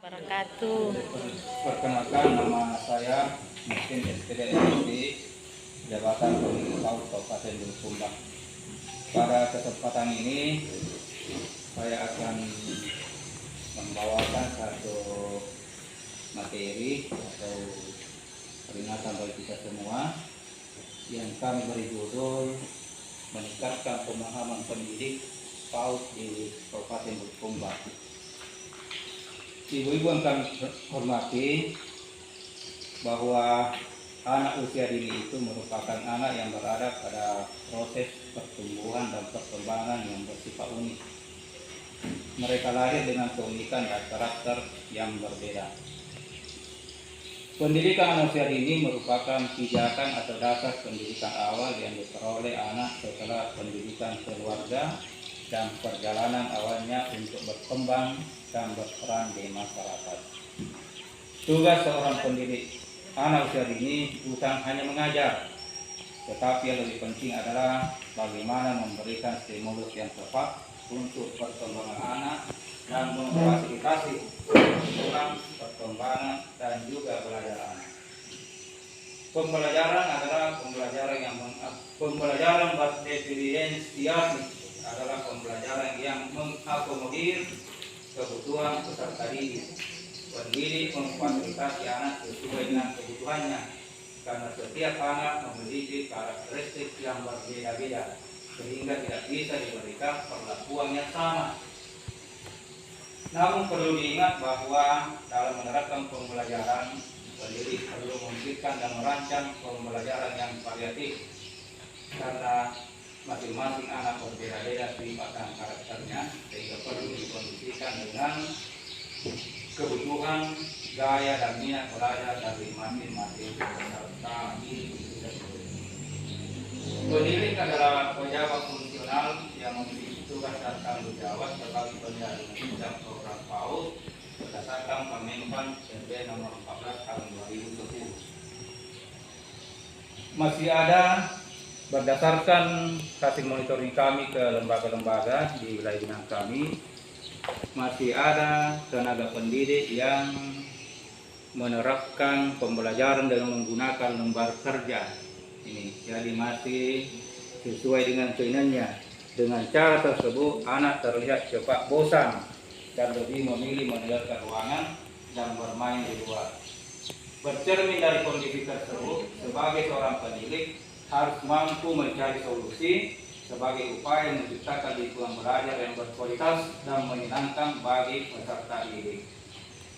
Wabarakatuh. Perkenalkan, nama saya Mustin SPDSP, Jabatan Pemilik PAUD Kabupaten Bulukumba. Pada kesempatan ini saya akan membawakan satu materi atau peringatan bagi kita semua yang kami beri judul meningkatkan pemahaman pendidik PAUD di Kabupaten Bulukumba. Ibu-ibu yang kami hormati, bahwa anak usia dini itu merupakan anak yang berada pada proses pertumbuhan dan perkembangan yang bersifat unik. Mereka lahir dengan keunikan dan karakter yang berbeda. Pendidikan anak usia dini merupakan pijakan atau dasar pendidikan awal yang diperoleh anak setelah pendidikan keluarga dan perjalanan awalnya untuk berkembang dan berperan di masyarakat. Tugas seorang pendidik anak usia dini bukan hanya mengajar, tetapi yang lebih penting adalah bagaimana memberikan stimulus yang tepat untuk perkembangan anak dan memfasilitasi perkembangan dan juga belajar anak. Pembelajaran adalah pembelajaran berdiferensiasi adalah pembelajaran yang mengakomodir kebutuhan peserta didik. Pendidik memfasilitasi anak sesuai dengan kebutuhannya, karena setiap anak memiliki karakteristik yang berbeda-beda, sehingga tidak bisa diberikan perlakuan yang sama. Namun perlu diingat bahwa dalam menerapkan pembelajaran, pendidik perlu memikirkan dan merancang pembelajaran yang variatif, karena masing-masing anak berbeda-beda sifat dan karakternya, sehingga perlu dikondisikan dengan kebutuhan, gaya dan minat belajar dari masing-masing peserta didik. Pendidik adalah pejabat fungsional yang memiliki tugas dan tanggung jawab sebagai penjaring bidang program PAUD berdasarkan Permenpan RB nomor 14 tahun 2010. Masih ada, berdasarkan hasil monitoring kami ke lembaga-lembaga di wilayah binaan kami, masih ada tenaga pendidik yang menerapkan pembelajaran dengan menggunakan lembar kerja ini. Jadi masih sesuai dengan keinginannya. Dengan cara tersebut anak terlihat cepat bosan dan lebih memilih meninggalkan ruangan dan bermain di luar. Bercermin dari kondisi tersebut, sebagai seorang pendidik harus mampu mencari solusi sebagai upaya menciptakan lingkungan belajar yang berkualitas dan menyenangkan bagi peserta didik.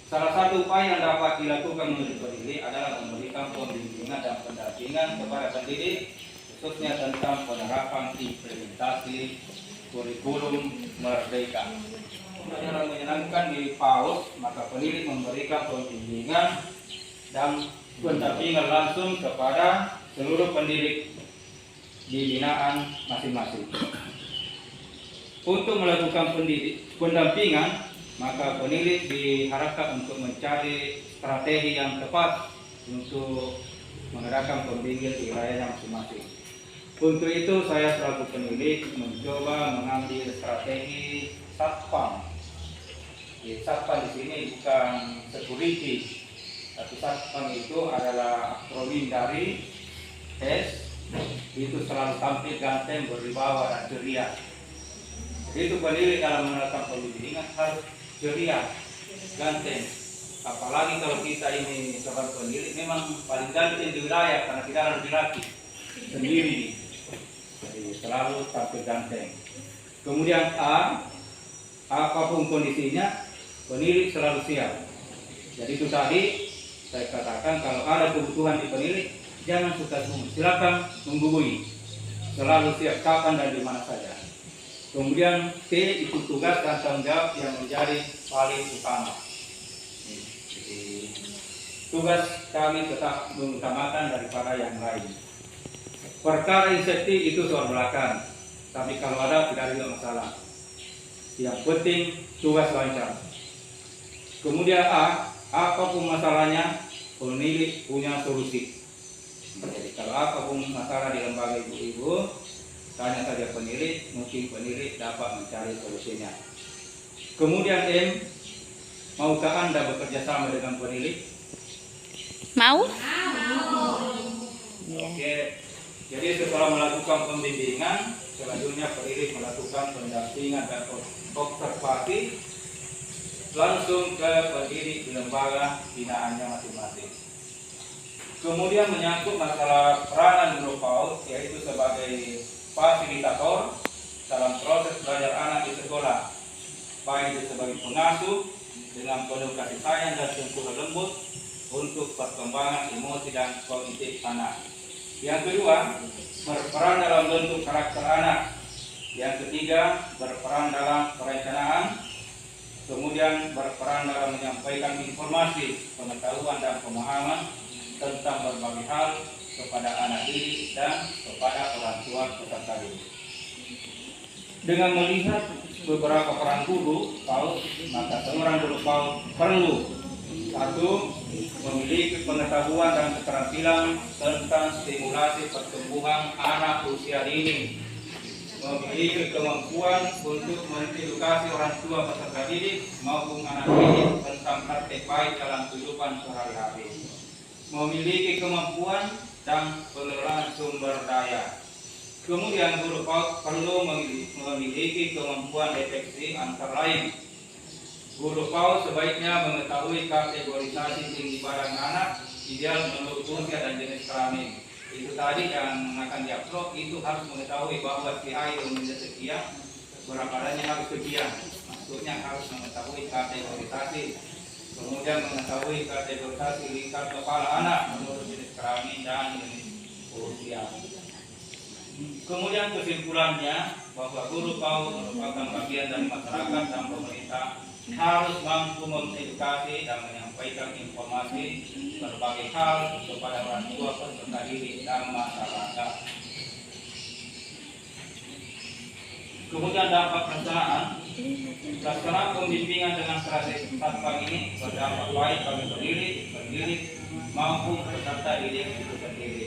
Salah satu upaya yang dapat dilakukan oleh pendidik adalah memberikan pembimbingan dan pendampingan kepada pendidik, khususnya tentang penerapan implementasi kurikulum merdeka. Pembelajaran menyenangkan di PAUD, maka pendidik memberikan pembimbingan dan pendampingan langsung kepada seluruh pendidik di binaan masing-masing. Untuk melakukan pendampingan, maka pendidik diharapkan untuk mencari strategi yang tepat untuk mengadakan pembimbingan di wilayahnya masing-masing. Untuk itu saya selaku pendidik mencoba mengambil strategi satpam. Satpam di sini bukan security, tapi satpam itu adalah akronim dari S, itu selalu tampil ganteng, berwibawa dan ceria. Itu pendidik dalam menerapkan pembimbingan harus ceria, ganteng. Apalagi kalau kita ini sebagai pendidik memang paling ganteng di wilayah karena kita harus laki sendiri, jadi selalu tampil ganteng. Kemudian A, apapun kondisinya pendidik selalu siap. Jadi itu tadi saya katakan, kalau ada kebutuhan di pendidik, jangan suka-suka, silakan menghubungi. Selalu siap kapan dan di mana saja. Kemudian T, itu tugas dan tanggung jawab yang menjadi paling utama. Jadi tugas kami tetap mengutamakan daripada yang lain. Perkara insentif itu soal belakang, tapi kalau ada tidak ada masalah. Yang penting tugas lancar. Kemudian A, apapun masalahnya pendidik punya solusi. Jadi kalau apapun masalah di lembaga ibu-ibu, tanya saja pendidik, mungkin pendidik dapat mencari solusinya. Kemudian M, Maukah Anda bekerja sama dengan pendidik? Mau? Oke. Jadi setelah melakukan pembimbingan, selanjutnya pendidik melakukan pendampingan dan observasi langsung ke pendidik di lembaga binaannya masing-masing. Kemudian menyangkut masalah peranan guru PAUD, yaitu sebagai fasilitator dalam proses belajar anak di sekolah, baik itu sebagai pengasuh dengan penuh kasih sayang dan sentuhan lembut untuk perkembangan emosi dan kognitif anak. Yang kedua, berperan dalam bentuk karakter anak. Yang ketiga, berperan dalam perencanaan. Kemudian berperan dalam menyampaikan informasi, pengetahuan dan pemahaman tentang berbagai hal kepada anak didik dan kepada orang tua peserta didik. Dengan melihat beberapa peran guru PAUD, maka seorang guru PAUD perlu: satu, memiliki pengetahuan dan keterampilan tentang stimulasi pertumbuhan anak usia dini, memiliki kemampuan untuk mengedukasi orang tua peserta didik maupun anak didik tentang praktek baik dalam kehidupan sehari-hari, memiliki kemampuan dan pengelolaan sumber daya. Kemudian guru PAUD perlu memiliki kemampuan deteksi antara lain. Guru PAUD sebaiknya mengetahui kategorisasi tinggi badan anak, ideal menurut usia dan jenis kelamin. Itu tadi yang akan diupload, itu harus mengetahui bahwa si A itu menjadi sekian, berat badannya harus sekian. Maksudnya harus mengetahui kategorisasi. Kemudian mengetahui kategorisasi lingkar kepala anak menurut jenis kelamin dan jenis usia. Kemudian kesimpulannya bahwa guru PAUD merupakan bagian dari masyarakat dan pemerintah harus mampu mengedukasi dan menyampaikan informasi berbagai hal kepada orang tua peserta didik dan masyarakat. Kemudian dampak pelaksanaan. Pelaksanaan pembimbingan dengan strategi satpam ini berdampak baik bagi pendidik maupun peserta didik itu sendiri.